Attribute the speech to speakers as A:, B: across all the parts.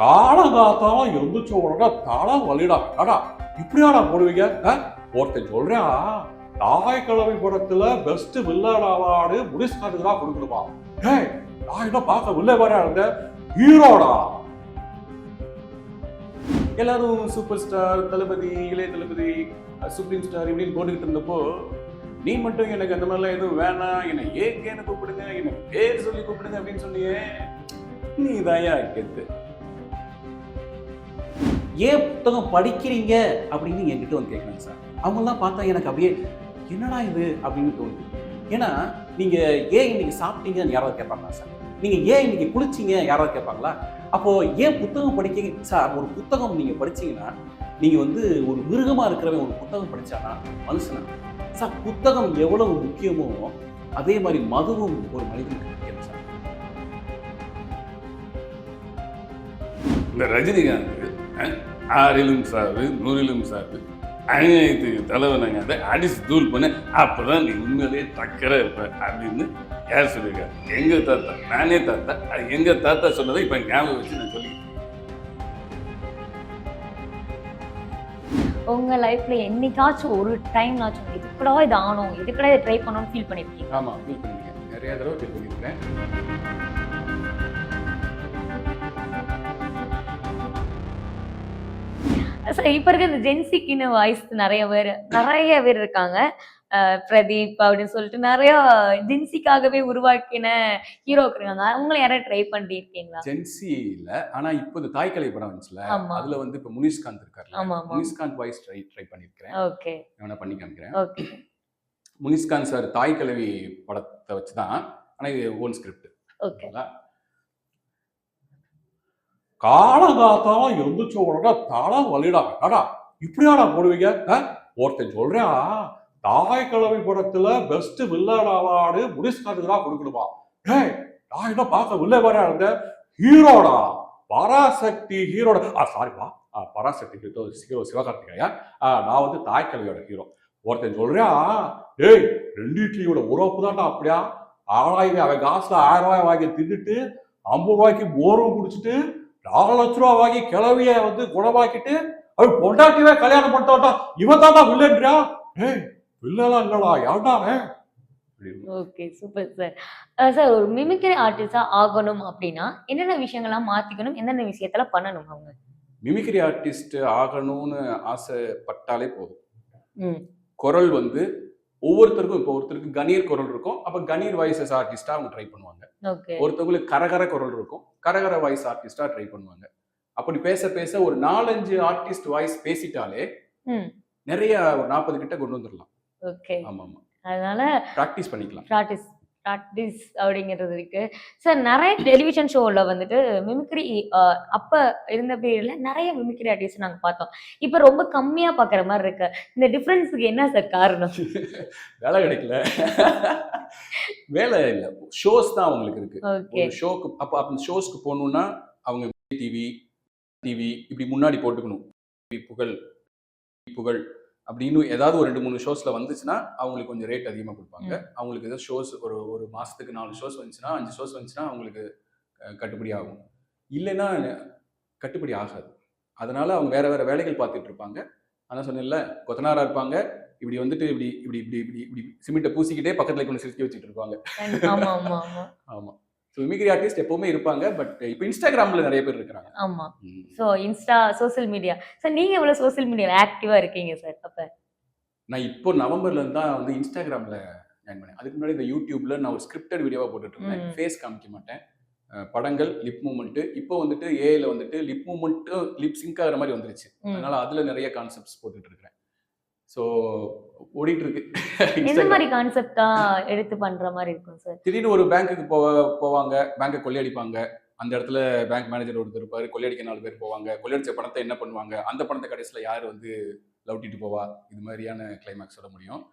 A: காலங்காத்தாலும் எந்திரிச்ச உடனே தலை வலிடா அடா இப்படியாடா போடுவீங்க? ஒருத்தன் சொல்றேன், தாய் கிழமை படத்துல பெஸ்ட் வில்லன் அவார்டு முனிஷ்காந்துக்கு தான் கொடுக்கணுமா? ஏய், நான் என்ன பார்க்க வில்லை வர இருந்தேன், ஹீரோடா. எல்லாரும் சூப்பர் ஸ்டார், தளபதி, இளைய தளபதி, சுப்ரீம் ஸ்டார் இப்படின்னு போட்டுக்கிட்டு இருந்தப்போ, நீ மட்டும் எனக்கு அந்த மாதிரிலாம் எதுவும் வேணாம், என்னை ஏகேன்னு கூப்பிடுங்க, என்னை பேர் சொல்லி கூப்பிடுங்க அப்படின்னு சொன்னியே, நீ தாயா கெத்து.
B: ஏன் புத்தகம் படிக்கிறீங்க அப்படின்னு என்கிட்ட வந்து கேட்குறாங்க சார். அவங்கெல்லாம் பார்த்தா எனக்கு அப்படியே என்னடா இது அப்படின்னு தோணுது. ஏன்னா நீங்கள் ஏன் இன்னைக்கு சாப்பிட்டீங்கன்னு யாராவது கேட்பாங்களா சார்? நீங்கள் ஏன் இன்னைக்கு குளிச்சிங்க யாராவது கேட்பாங்களா? அப்போது ஏன் புத்தகம் படிக்க சார்? ஒரு புத்தகம் நீங்கள் படிச்சீங்கன்னா நீங்கள் வந்து ஒரு மிருகமாக இருக்கிறவன் ஒரு புத்தகம் படித்தானா மனுஷனா சார்? புத்தகம் எவ்வளவு முக்கியமோ அதே மாதிரி மதுவும் ஒரு மனிதனுக்கு முக்கியம் சார்.
A: இந்த ரஜினிகாந்த் ஆறிலும் சாரு 100லும் சாரு அநியாயத்துக்கு தலைவனாங்க அதை அடிச்சு தூள் பண்ண அப்பதான் நீ உண்மையிலேயே டக்கரா இருப்ப அப்படின்னு யார் சொல்லியிருக்காரு? எங்க தாத்தா. நானே தாத்தா. அது எங்க தாத்தா சொன்னதை இப்ப ஞாபகம் வச்சு நான் சொல்லி.
C: உங்க லைஃப்ல என்னைக்காச்சும் ஒரு டைம்னாச்சும் இதுக்கடா இது ஆனும், இதுக்கடா இதை ட்ரை பண்ணணும்னு ஃபீல் பண்ணிருக்கீங்க?
A: ஆமா, ஃபீல் பண்ணிருக்கேன். நிறைய தடவை ஃபீல் பண்ணிருக்கேன்.
C: சார், இப்ப இருக்க இந்த ஜென்சிக்குன்னு வாய்ஸ் நிறைய பேர் இருக்காங்க. பிரதீப் அப்படின்னு சொல்லிட்டு நிறைய ஜென்சிக்காகவே உருவாக்கின ஹீரோக்கு இருக்காங்க. அவங்கள யாராவது ட்ரை பண்ணிருக்கீங்களா?
A: ஜென்சி இல்ல, ஆனா இப்போ இந்த தாய்க்கலை படம் வந்துச்சுல,
C: ஆமா.
A: அதுல வந்து இப்ப முனிஷ்காந்த் இருக்காருல்ல,
C: ஆமா, ஆமா.
A: முனிஷ்காந்த் வாய்ஸ் ட்ரை பண்ணிருக்கேன்.
C: ஓகே,
A: நான் பண்ணி காமிக்கிறேன்.
C: ஓகே.
A: முனிஷ்காந்த் சார் தாய்க்கிழவி படத்தை வச்சுதான், ஆனா இது ஓன் ஸ்கிரிப்ட்.
C: ஓகே.
A: காலங்காத்தாலும் எந்திரிச்ச உடனே தலை வலிடா அடா இப்படியாடா போடுவீங்க? ஒருத்தன் சொல்றேன், தாய் கிழமை படத்துல பெஸ்ட் வில்லன் அவார்டு முனிஷ்காந்துக்கு தான் கொடுக்கணுமா? ஏய், நான் என்ன பார்க்க வில்லை வர இருந்தேன், ஹீரோடா. பராசக்தி ஹீரோட. சாரிப்பா, பராசக்தி ஹீரோ சிவகார்த்திகேயா. நான் வந்து தாய் கிழவியோட ஹீரோ. ஒருத்தன் சொல்றேன், ஏய் 2 இட்லியோட உறப்பு தான்டா அப்படியா? 6000 அவன் காசுல 1000 ரூபாய் வாங்கி தின்னுட்டு 50 ரூபாய்க்கு போரும் குடிச்சிட்டு 4 லட்ச ரூபா வாங்கி கிளவிய வந்து குணமாக்கிட்டு அவன் பொண்டாட்டிவே கல்யாணம் பண்ணிட்டா, இவன் தான்டா வில்லன்றா? ஏய், வில்லலாம் இல்லடா, யாருடானே?
C: Okay, super sir. சார், ஒரு மிமிக்ரி ஆர்டிஸ்டா ஆகணும் அப்படின்னா என்னென்ன விஷயங்கள்லாம் மாத்திக்கணும், என்னென்ன விஷயத்துல பண்ணணும் அவங்க?
A: மிமிக்ரி ஆர்டிஸ்ட் ஆகணும்னு ஆசைப்பட்டாலே போதும். குரல் வந்து ஒவ்வொருத்தருக்கும், இப்போ ஒருத்தருக்கு கணீர் குரல் இருக்கும், அப்ப கணீர் வாய்ஸஸ் ஆர்டிஸ்டா அவங்க ட்ரை பண்ணுவாங்க. ஒருத்தவங்களுக்கு கரகர குரல் இருக்கும், கரகர வாய்ஸ் ஆர்டிஸ்டா ட்ரை பண்ணுவாங்க. அப்படி பேச பேச ஒரு 4-5 ஆர்டிஸ்ட் வாய்ஸ் பேசிட்டாலே நிறைய 40 கிட்ட கொண்டு வந்துடலாம்.
C: ஓகே.
A: ஆமா ஆமா,
C: அதனால
A: பிராக்டிஸ் பண்ணிக்கலாம்.
C: ப்ராக்டிஸ் அப்படிங்கிறது இருக்கு சார். நிறைய டெலிவிஷன் ஷோவில் வந்துட்டு மிமிக்ரி அப்ப இருந்த பீரியட்ல நிறைய மிமிக்ரி ஆர்டிஸ்ட் நாங்க பார்த்தோம். இப்ப ரொம்ப கம்மியா பாக்குற மாதிரி இருக்கு. இந்த டிஃபரன்ஸுக்கு என்ன சார் காரணம்?
A: வேலை கிடைக்கல, வேலை இல்லை, ஷோஸ் தான் அவங்களுக்கு இருக்கு. ஒரு ஷோக்கு அப்ப அந்த ஷோஸ்க்கு போகணும்னா அவங்க டிவி இப்படி முன்னாடி போட்டுக்கணும். புகழ் அப்படின்னு ஏதாவது ஒரு 2-3 ஷோஸ்ல வந்துச்சுன்னா அவங்களுக்கு கொஞ்சம் ரேட் அதிகமாக கொடுப்பாங்க. அவங்களுக்கு ஏதாவது ஷோஸ் ஒரு மாசத்துக்கு 4 ஷோஸ் வந்துச்சுன்னா, 5 ஷோஸ் வந்துச்சுன்னா அவங்களுக்கு கட்டுப்படி ஆகும். இல்லைன்னா கட்டுப்படி ஆகாது. அதனால அவங்க வேற வேற வேலைகள் பார்த்துட்டு இருப்பாங்க. அதான் சொன்னேன்ல, கொத்தனாரா இருப்பாங்க, இப்படி வந்துட்டு இப்படி இப்படி இப்படி இப்படி இப்படி சிமெண்ட்டை பூசிக்கிட்டே பக்கத்துல கொஞ்சம் சிரிக்க வச்சுட்டு இருப்பாங்க. ஆமா. ஸோ மிமிக்ரி ஆர்டிஸ்ட் எப்பவுமே இருப்பாங்க. பட் இப்போ இன்ஸ்டாகிராம்ல நிறைய பேர் இருக்கிறாங்க.
C: ஆமா. ஸோ சோசியல் மீடியா சார், நீங்க எவ்வளவு சோசியல் மீடியால ஆக்டிவா இருக்கீங்க சார்? அப்ப நான்
A: இப்போ நவம்பர்ல இருந்து தான் வந்து இன்ஸ்டாகிராம்ல ஜாயின் பண்ணேன். அதுக்கு முன்னாடி இந்த யூடியூப்ல நான் ஒரு ஸ்கிரிப்டட் வீடியோவா போட்டுட்டு இருந்தேன். ஃபேஸ் காமிக்க மாட்டேன், படங்கள், லிப் மூவ்மெண்ட். இப்போ வந்துட்டு ஏஐல வந்துட்டு லிப் மூவ்மெண்ட் லிப் சிங்க் ஆகிற மாதிரி வந்துருச்சு. அதனால அதுல நிறைய கான்செப்ட்ஸ் போட்டுட்டு இருக்கிறேன். ஸோ ஓடிட்டு இருக்கு.
C: எந்த மாதிரி கான்செப்டா எடுத்து பண்ற மாதிரி இருக்கும் சார்?
A: திடீர்னு ஒரு பேங்க்குக்கு போவாங்க, பேங்கை கொள்ளையடிப்பாங்க. அந்த இடத்துல பேங்க் மேனேஜர் ஒருத்தர் இருப்பாரு, கொள்ளையடிக்க 4 பேர் போவாங்க. கொள்ளையடிச்ச பணத்தை என்ன பண்ணுவாங்க, அந்த பணத்தை கடைசியில் யார் வந்து லவுட்டிட்டு போவா, இது மாதிரியான கிளைமேக்ஸ் சொல்ல முடியும்.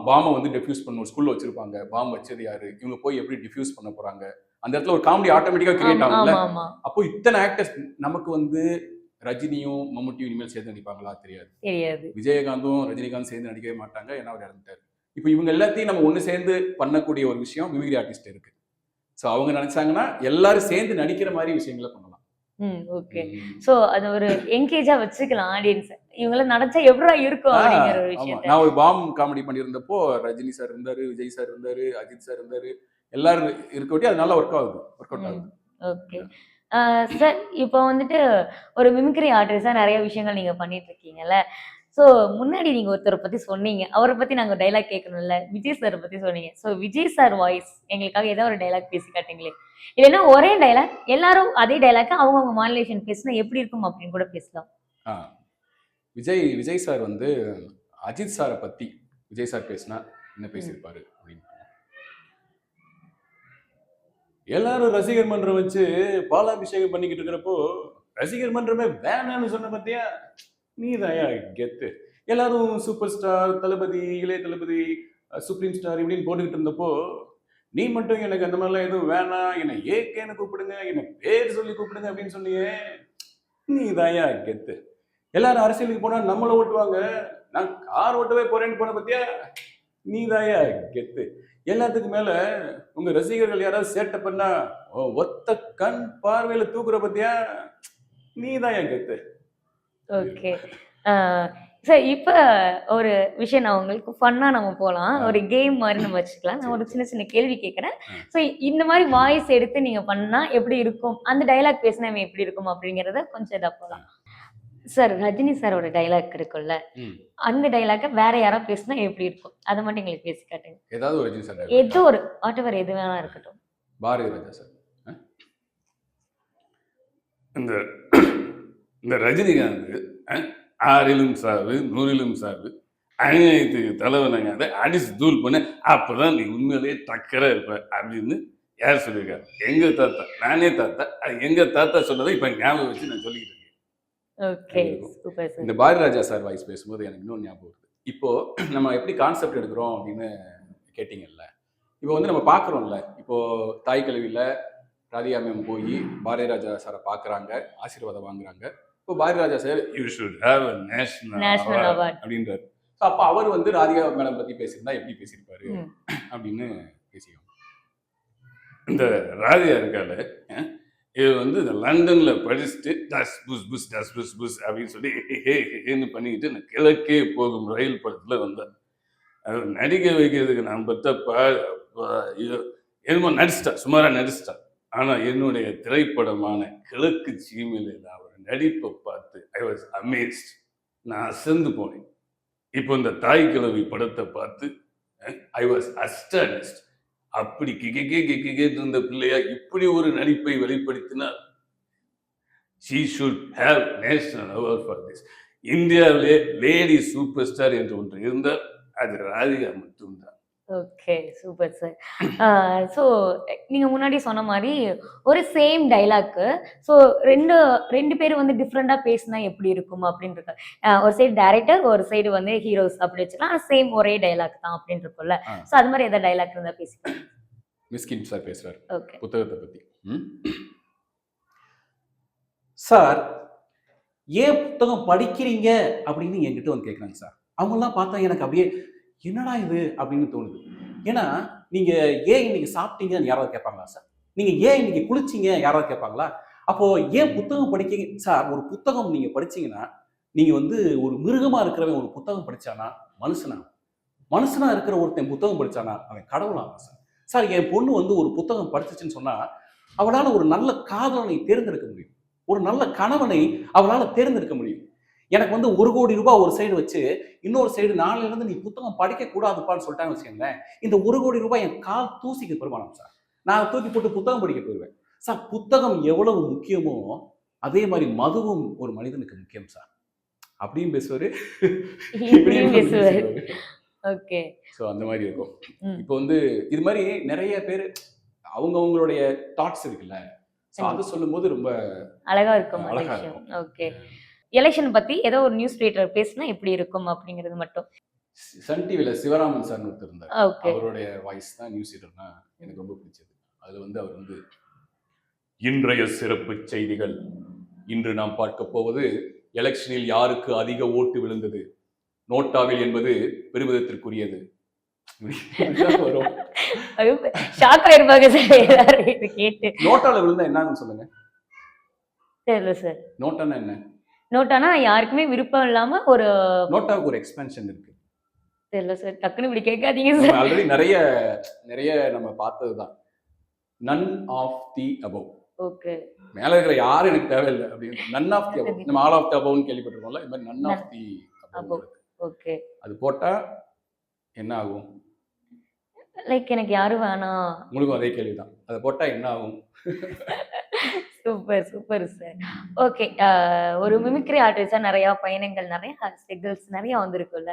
A: பாமை வந்து டிஃப்யூஸ் பண்ண ஒரு ஸ்கூல்ல வச்சிருப்பாங்க. பாம் வச்சது யாரு, இவங்க போய் எப்படி டிஃப்யூஸ் பண்ண போறாங்க, அந்த இடத்துல ஒரு காமெடி ஆட்டோமேட்டிக்கா கிரியேட் ஆகும்ல. அப்போ இத்தனை ஆக்டர்ஸ் நமக்கு வந்து ரஜினியும் மம்முட்டியும் இனிமேல் சேர்ந்து நடிப்பாங்களா தெரியாது. விஜயகாந்தும் ரஜினிகாந்த் சேர்ந்து நடிக்கவே மாட்டாங்க, ஏன்னா அவர் இறந்துட்டாரு. இப்போ இவங்க எல்லாத்தையும் நம்ம ஒன்று சேர்ந்து பண்ணக்கூடிய ஒரு விஷயம் மிமிக்ரி ஆர்டிஸ்ட் இருக்கு. ஸோ அவங்க நினைச்சாங்கன்னா எல்லாரும் சேர்ந்து நடிக்கிற மாதிரி விஷயங்களை பண்ணலாம்.
C: ஓகே. சோ அது ஒரு என்கேஜா வச்சுக்கலாம் ஆடியன்ஸ். இவங்கள நடிச்சா எப்படிடா இருக்கும் அப்படிங்கிற ஒரு
D: ஆமா.
C: விஷயத்த.
D: நான் ஒரு பாம் காமெடி பண்ணியிருந்தப்போ ரஜினி சார் இருந்தாரு, விஜய் சார் இருந்தாரு, அஜித் சார் இருந்தாரு. எல்லாரும் இருக்கவட்டி அது நல்லா ஒர்க் அவுட் ஆகுது.
C: ஓகே. சார் இப்போ வந்துட்டு ஒரு மிமிக்ரி ஆர்டிஸ்டா நிறைய விஷயங்கள் நீங்க பண்ணிட்டு இருக்கீங்கல்ல. ஸோ முன்னாடி நீங்க ஒருத்தரை பத்தி சொன்னீங்க. அவரை பத்தி நாங்க டைலாக் கேட்கணும்ல. விஜய் சார் பத்தி சொன்னீங்க. ஸோ விஜய் சார் வாய்ஸ் எங்களுக்காக ஏதோ ஒரு டைலாக் பேசி காட்டுங்களே. இல்லைன்னா ஒரே டைலாக் எல்லாரும் அதே டைலாக் அவங்கவுங்க மாடுலேஷன் பேசினா எப்படி இருக்கும் அப்படின்னு கூட பேசலாம்.
D: ஆ. விஜய் சார் வந்து அஜித் சாரை பத்தி விஜய் சார் பேசினா என்ன பேசியிருப்பாரு அப்படின்னு. எல்லாரும் ரசிகர் மன்றம் வச்சு பாலாபிஷேகம் பண்ணிக்கிட்டு இருக்கிறப்போ ரசிகர் மன்றமே வேணான்னு சொன்ன பத்தியா நீ தாயா கெத்து. எல்லாரும் சூப்பர் ஸ்டார் தளபதி, இளைய தளபதி, சுப்ரீம் ஸ்டார் இப்படின்னு போட்டுக்கிட்டு இருந்தப்போ நீ மட்டும் எனக்கு அந்த மாதிரிலாம் எதுவும் வேணாம், என்னை ஏகேன்னு கூப்பிடுங்க, என்னை பேர் சொல்லி கூப்பிடுங்க அப்படின்னு சொன்னியே நீ தாயா கெத்து. எல்லாரும் அரசியலுக்கு போனா நம்மளை ஓட்டுவாங்க, நான் கார் ஓட்டவே போறேன்னு போன பத்தியா நீ தாயா கெத்து. எல்லாத்துக்கும் மேல உங்க ரசிகர்கள் யாராவது சேட்டை பண்ணா ஒத்த கண் பார்வையில தூக்குற பத்தியா நீ தாயா கெத்து.
C: ஓகே. சார் இப்ப ஒரு விஷயம் நான் உங்களுக்கு ஃபன்னா நம்ம போலாம். ஒரு கேம் மாதிரி நம்ம வச்சுக்கலாம். நான் ஒரு சின்ன சின்ன கேள்வி கேட்கறேன். ஸோ இந்த மாதிரி வாய்ஸ் எடுத்து நீங்க பண்ணா எப்படி இருக்கும், அந்த டைலாக் பேசினா எப்படி இருக்கும் அப்படிங்கிறத கொஞ்சம் இதா போகலாம். சார் ரஜினி சாரோட டைலாக் இருக்குல்ல, அந்த டைலாக்க வேற யாராவது பேசினா எப்படி இருக்கும் அதை மட்டும் எங்களுக்கு பேசி காட்டுங்க.
D: ஏதாவது ஒரு ரஜினி சார்
C: ஏதோ ஒரு வாட்டவர் எது வேணா இருக்கட்டும்.
D: பாரதி ராஜா சார். இந்த ரஜினிகாந்த் ஆறிலும் சாவு நூறிலும் சாவு அநியாயத்துக்கு தலைவனங்க அடிச்சு தூள் பண்ண அப்பதான் நீ உண்மையிலேயே டக்கரா இருப்ப அப்படின்னு யார் சொல்லியிருக்காரு? எங்க தாத்தா. நானே தாத்தா. எங்க தாத்தா சொன்னதை இப்ப ஞாபகம் வச்சு நான் சொல்லிக்கிட்டு இருக்கேன்.
C: Okay, super sir.
D: இந்த பாரதி ராஜா சார் வாய்ஸ் பேசும்போது எனக்கு இன்னொன்று ஞாபகம் வருது. இப்போ நம்ம எப்படி கான்செப்ட் எடுக்கிறோம் அப்படின்னு கேட்டிங்கல்ல. இப்போ வந்து நம்ம பார்க்குறோம்ல, இப்போ தாய் கல்வியில் ராதிகா மேம் போய் பாரதி ராஜா சாரை பார்க்குறாங்க, ஆசீர்வாதம் வாங்குறாங்க. இப்போ Bharathi Raja sir you should have a national award அப்படின்றாரு. ஸோ அப்போ அவர் வந்து ராதிகா மேடம் பற்றி பேசியிருந்தா எப்படி பேசியிருப்பாரு அப்படின்னு பேசிக்கோங்க. இந்த ராதிகா இருக்கால, இது வந்து இந்த லண்டன்ல படிச்சுட்டு டஸ் புஸ் புஸ் டஸ் புஸ் புஸ் அப்படின்னு சொல்லி ஏன்னு பண்ணிக்கிட்டு இந்த கிழக்கே போகும் ரயில் படத்துல வந்தேன். அது நடிக்க வைக்கிறதுக்கு நான் என்னமோ நடிச்சிட்டா, சுமாரா நடிச்சிட்டா. ஆனா என்னுடைய திரைப்படமான கிழக்கு சீமையில் அவர் நடிப்பை பார்த்து ஐ வாஸ் அமேஸ்ட். நான் அசந்து போனேன். இப்போ இந்த தாய் கிழவி படத்தை பார்த்து ஐ வாஸ் அஸ்டானிஸ்ட். அப்படி கிகே இருந்த பிள்ளையா இப்படி ஒரு நடிப்பை வெளிப்படுத்தினார். she should have national award for this. இந்தியாவிலே லேடி சூப்பர் ஸ்டார் என்று ஒன்று இருந்தால் அது ராதிகா மட்டும்தான்.
C: Okay, super sir. ஸோ நீங்க முன்னாடி சொன்ன மாதிரி ஒரு சேம் டைலாக்கு, ஸோ ரெண்டு பேரும் வந்து டிஃப்ரெண்டா பேசினா எப்படி இருக்கும் அப்படின்றது. ஒரு சைடு டைரக்டர், ஒரு சைடு வந்து ஹீரோஸ் அப்படி வச்சுக்கலாம். சேம் ஒரே டைலாக் தான் அப்படின்னு இருக்கும்ல. ஸோ அது மாதிரி ஏதாவது டைலாக் இருந்தா பேசிக்கலாம்.
D: மிஸ்கின் சார் பேசுறாரு
C: ஓகே,
D: புத்தகத்தை பத்தி.
B: சார் ஏன் புத்தகம் படிக்கிறீங்க அப்படின்னு என்கிட்ட வந்து கேட்குறாங்க சார். அவங்கெல்லாம் பார்த்தா எனக்கு அப்படியே என்னடா இது அப்படின்னு தோணுது. ஏன்னா நீங்க ஏன் இன்னைக்கு சாப்பிட்டீங்கன்னு யாராவது கேட்பாங்களா சார்? நீங்க ஏன் இன்னைக்கு குளிச்சிங்க யாராவது கேட்பாங்களா? அப்போ ஏன் புத்தகம் படிக்கீங்க சார்? ஒரு புத்தகம் நீங்க படிச்சீங்கன்னா நீங்க வந்து ஒரு மிருகமா இருக்கிறவன் ஒரு புத்தகம் படிச்சானா மனுஷனா இருக்கிற ஒருத்தன் புத்தகம் படிச்சானா அவன் கடவுளாக சார். சார் என் பொண்ணு வந்து ஒரு புத்தகம் படிச்சிச்சுன்னு சொன்னா அவளால் ஒரு நல்ல காதலனை தேர்ந்தெடுக்க முடியும், ஒரு நல்ல கணவனை அவளால் தேர்ந்தெடுக்க முடியும். எனக்கு வந்து 1 கோடி ரூபாய் ஒரு சைடு வச்சு இன்னொரு சைடு நாளையில இருந்து நீ புத்தகம் படிக்க கூடாதுப்பான்னு சொல்லிட்டான்னு வச்சுக்கோங்களேன், இந்த 1 கோடி ரூபாய் என் கால் தூசிக்கு பெருமானம் சார். நான் தூக்கி போட்டு புத்தகம் படிக்க போயிடுவேன் சார். புத்தகம் எவ்வளவு முக்கியமோ அதே மாதிரி மதுவும் ஒரு மனிதனுக்கு முக்கியம் சார் அப்படின்னு பேசுவாரு.
C: ஓகே,
D: ஸோ அந்த மாதிரி இருக்கும். இப்போ வந்து இது மாதிரி நிறைய பேர் அவங்களுடைய தாட்ஸ் இருக்குல்ல, ஸோ அது சொல்லும்போது ரொம்ப
C: அழகா இருக்கும். ஓகே, எலெக்ஷன் பத்தி ஏதோ ஒரு நியூஸ் ரீடர் பேசினா எப்படி இருக்கும் அப்படிங்கிறது மட்டும்.
D: சன் டிவில சிவராமன் சார் ஒருத்தர் இருந்தார். அவருடைய வாய்ஸ் தான் நியூஸ் ரீடர்னா எனக்கு ரொம்ப பிடிச்சது. அதுல வந்து அவர் வந்து இன்றைய சிறப்பு செய்திகள், இன்று நாம் பார்க்க போவது எலெக்ஷனில் யாருக்கு அதிக ஓட்டு விழுந்தது, நோட்டாவில் என்பது பெருமிதத்திற்குரியது.
C: ஷாக் ஆயிருப்பாங்க சார் எல்லாரும் கேட்டு.
D: நோட்டால விழுந்தா என்னன்னு சொல்லுங்க.
C: தெரியல சார்.
D: நோட்டானா என்ன?
C: நோட்டானா யாருக்குமே விருப்பம் இல்லாம ஒரு
D: நோட்டாவுக்கு ஒரு எக்ஸ்பென்ஷன் இருக்கு.
C: தெரியல சார். டக்குன்னு இப்படி கேட்காதீங்க
D: நம்ம
C: சார்.
D: ஆல்ரெடி நிறைய நிறைய நம்ம பார்த்ததுதான். None of the above.
C: Okay.
D: மேல இருக்கிற யாரும் எனக்கு தேவையில்லை அப்படின்னு. None of the above. நம்ம ஆல் ஆஃப் தி அபவ்னு கேள்விப்பட்டிருக்கோம்ல, இது மாதிரி none of the above.
C: above. Okay.
D: அது போட்டா என்ன ஆகும்?
C: லைக் எனக்கு யாரும் வேணாம்.
D: உங்களுக்கும் அதே கேள்விதான். அதை போட்டா என்ன ஆகும்?
C: Super, super sir. ஓகே. ஒரு மிமிக்ரி ஆர்டிஸ்டா நெறைய பயணங்கள், நெறைய ஸ்ட்ரகிள்ஸ் நெறைய வந்திருக்குல்ல.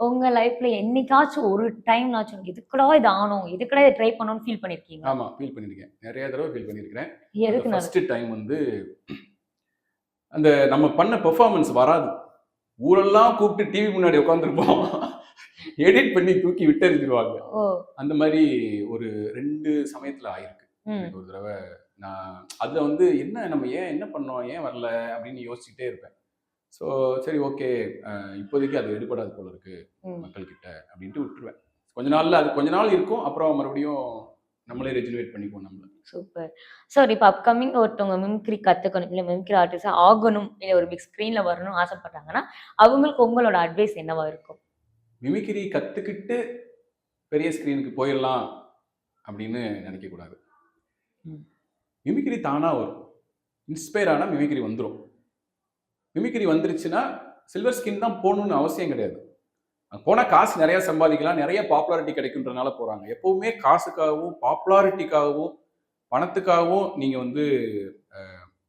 C: உங்க லைஃப்ல என்னைக்காச்சும் ஒரு டைம்னாச்சும் இதுக்குடா இது ஆணும், இதுக்குடா இத ட்ரை பண்ணணும்னு ஃபீல் பண்ணியிருக்கீங்களா?
D: ஆமா, ஃபீல் பண்ணியிருக்கேன். நிறைய தடவை ஃபீல் பண்ணியிருக்கிறேன்.
C: எதுக்கு நான்
D: ஃபர்ஸ்ட் டைம் வந்து அந்த நம்ம பண்ண பெர்ஃபார்மன்ஸ் வராது. ஊரெல்லாம் கூப்பிட்டு டிவி முன்னாடி உட்காந்துருப்போம். எடிட் பண்ணி தூக்கி விட்டெறிஞ்சிருவாங்க.
C: ஓ!
D: அந்த மாதிரி ஒரு 2 சமயத்துல ஆயிருக்கு.
C: ம்.
D: எனக்கு ஒரு தடவை நான் அதுல வந்து என்ன ஏன் என்ன பண்ணோம்? ஏன் வரல? அப்படின்னு யோசிச்சுட்டே இருப்பேன். ஸோ சரி ஓகே, இப்போதைக்கு அது எடுபடாது போல இருக்கு
C: ம்.
D: மக்கள்கிட்ட அப்படின்ட்டு விட்டுருவேன். கொஞ்ச நாள் இருக்கும். அப்புறம் மறுபடியும் நம்மளே ரெஜினரேட் பண்ணிக்குவோம் நம்மள.
C: சூப்பர். சார் இப்ப அப்கமிங் ஒருத்தவங்க மிமிக்ரி கத்துக்கணும், இல்ல மிமிக்ரி ஆர்டிஸ்டா ஆகணும், இல்ல ஒரு பிக் ஸ்க்ரீன்ல வரணும்னு ஆசைப்பட்டாங்கன்னா, அவங்களுக்கு உங்களோட அட்வைஸ் என்னவா இருக்கும்?
D: மிமிக்ரி கத்துக்கிட்டு பெரிய ஸ்க்ரீனுக்கு போயிடலாம் அப்படின்னு நினைக்கக்கூடாது.
C: ம்.
D: மிமிக்ரி தானா வரும். இன்ஸ்பயர் ஆனா மிமிக்ரி வந்துரும். மிமிக்ரி வந்துருச்சுன்னா சில்வர் ஸ்கின் தான் போகணும்னு அவசியம் கிடையாது. போனா காசு நிறைய சம்பாதிக்கலாம், நிறைய பாப்புலாரிட்டி கிடைக்குன்றனால போறாங்க. எப்பவுமே காசுக்காகவும், பாப்புலாரிட்டிக்காகவும், பணத்துக்காகவும் நீங்க வந்து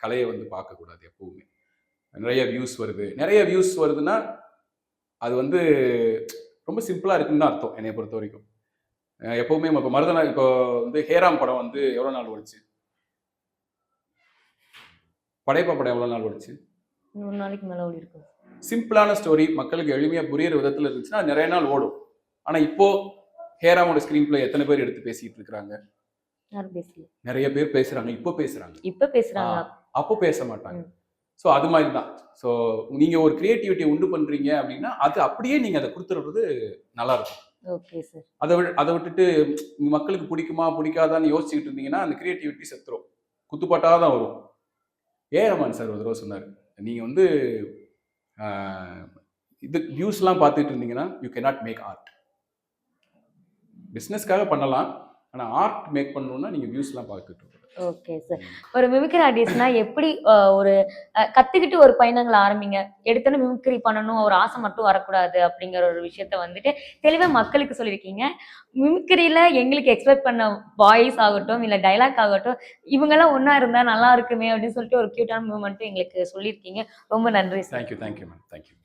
D: கலையை வந்து பார்க்கக்கூடாது எப்பவுமே. நிறைய வியூஸ் வருதுன்னா அது வந்து ரொம்ப சிம்பிளா இருக்குன்னு தான் அர்த்தம் என்னைய பொறுத்த வரைக்கும். எப்பவுமே இப்போ மருதநாள் இப்போ வந்து ஹேராம் படம் வந்து எவ்வளவு நாள் ஓடிச்சு? படையப்பா படம் எவ்வளவு நாள் ஓடிச்சு?
C: 100 நாளைக்கு மேல ஓடிருக்கும்.
D: சிம்பிளான ஸ்டோரி, மக்களுக்கு எளிமையா புரியுற விதத்துல இருந்துச்சுன்னா நிறைய நாள் ஓடும். ஆனா இப்போ ஹேராமோட ஸ்கிரீன் பிளே எத்தனை பேர் எடுத்து பேசிட்டு இருக்காங்க?
C: யாரும் பேசல.
D: நிறைய பேர் பேசுறாங்க. இப்போ பேசுறாங்க.
C: இப்ப பேசுறாங்க.
D: அப்போ பேச மாட்டாங்க. ஸோ அது மாதிரி தான். ஸோ நீங்க ஒரு கிரியேட்டிவிட்டியை உண்டு பண்றீங்க அப்படின்னா அது அப்படியே நீங்க அதை கொடுத்துறது நல்லா இருக்கும்.
C: Okay sir.
D: அதை விட்டுட்டு மக்களுக்கு பிடிக்குமா பிடிக்காதான்னு யோசிச்சுட்டு இருந்தீங்கன்னா அந்த கிரியேட்டிவிட்டி செத்துரும். குத்துப்பாட்டா தான் வரும். ரஹ்மான் சார் ஒரு தடவை சொன்னார், நீங்க வந்து இது வியூஸ்லாம் பார்த்துட்டு இருந்தீங்கன்னா யூ கேனாட் மேக் ஆர்ட். பிஸ்னஸ்க்காக பண்ணலாம், ஆனால் ஆர்ட் மேக் பண்ணணும்னா நீங்கள் வியூஸ்லாம் பார்த்துட்டு இருக்கணும்.
C: Okay sir. ஒரு மிமிக்ரி ஆர்டிஸ்ட்னா எப்படி ஒரு கத்துக்கிட்டு ஒரு பயணங்கள் ஆரம்பிங்க. எடுத்தோன்னே மிமிக்ரி பண்ணணும் ஒரு ஆசை மட்டும் வரக்கூடாது அப்படிங்கிற ஒரு விஷயத்த வந்துட்டு தெளிவா மக்களுக்கு சொல்லியிருக்கீங்க. மிமிக்ரியில எங்களுக்கு எக்ஸ்பெக்ட் பண்ண வாய்ஸ் ஆகட்டும், இல்ல டைலாக் ஆகட்டும், இவங்கெல்லாம் ஒண்ணா இருந்தா நல்லா இருக்குமே அப்படின்னு சொல்லிட்டு ஒரு கியூட்டான மூமெண்ட்டும் எங்களுக்கு சொல்லியிருக்கீங்க. ரொம்ப நன்றி சார்.
D: Thank you ma'am. தேங்க்யூ.